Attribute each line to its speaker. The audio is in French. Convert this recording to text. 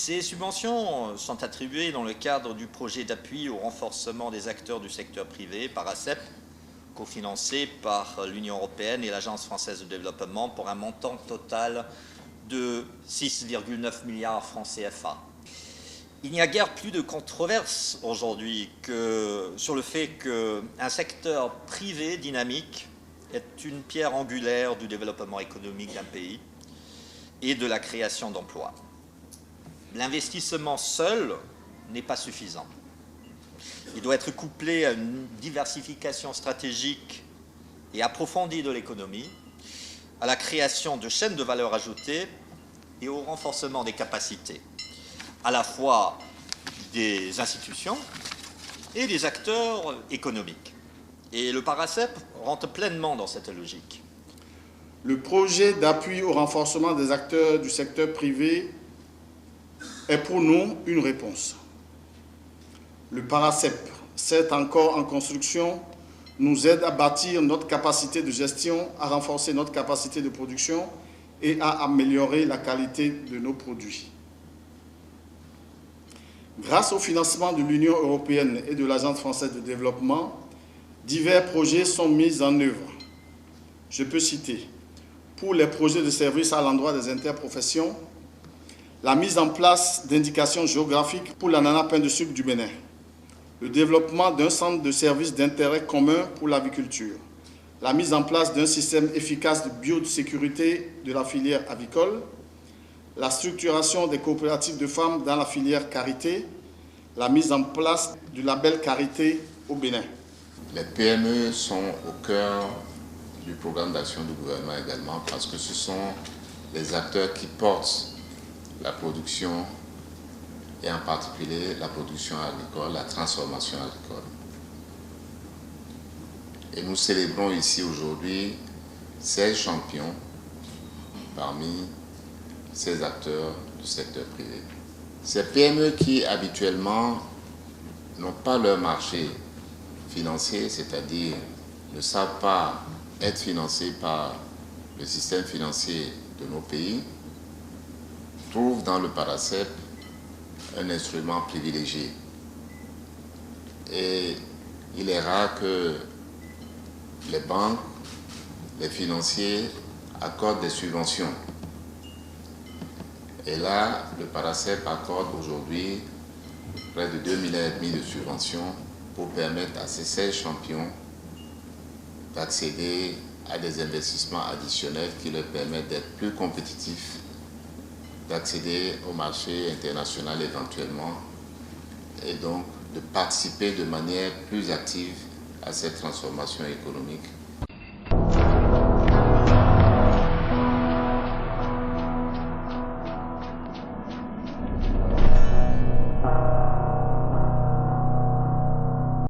Speaker 1: Ces subventions sont attribuées dans le cadre du projet d'appui au renforcement des acteurs du secteur privé, PARACEP, cofinancé par l'Union européenne et l'Agence française de développement pour un montant total de 6,9 milliards francs CFA. Il n'y a guère plus de controverse aujourd'hui sur le fait qu'un secteur privé dynamique est une pierre angulaire du développement économique d'un pays et de la création d'emplois. L'investissement seul n'est pas suffisant. Il doit être couplé à une diversification stratégique et approfondie de l'économie, à la création de chaînes de valeur ajoutée et au renforcement des capacités, à la fois des institutions et des acteurs économiques. Et le PARACEP rentre pleinement dans cette logique.
Speaker 2: Le projet d'appui au renforcement des acteurs du secteur privé est pour nous une réponse. Le PARACEP, certes encore en construction, nous aide à bâtir notre capacité de gestion, à renforcer notre capacité de production et à améliorer la qualité de nos produits. Grâce au financement de l'Union européenne et de l'Agence française de développement, divers projets sont mis en œuvre. Je peux citer, pour les projets de services à l'endroit des interprofessions, la mise en place d'indications géographiques pour l'ananas pain de sucre du Bénin, le développement d'un centre de services d'intérêt commun pour l'aviculture, la mise en place d'un système efficace de biosécurité de la filière avicole, la structuration des coopératives de femmes dans la filière Carité, la mise en place du label Carité au Bénin.
Speaker 3: Les PME sont au cœur du programme d'action du gouvernement également parce que ce sont les acteurs qui portent la production et en particulier la production agricole, la transformation agricole. Et nous célébrons ici aujourd'hui 16 champions parmi ces acteurs du secteur privé. Ces PME qui habituellement n'ont pas leur marché financier, c'est-à-dire ne savent pas être financés par le système financier de nos pays, trouvent dans le PARACEP un instrument privilégié. Et il est rare que les banques, les financiers accordent des subventions. Et là, le PARACEP accorde aujourd'hui près de 2,5 milliards de subventions pour permettre à ces 16 champions d'accéder à des investissements additionnels qui leur permettent d'être plus compétitifs, d'accéder au marché international éventuellement et donc de participer de manière plus active à cette transformation économique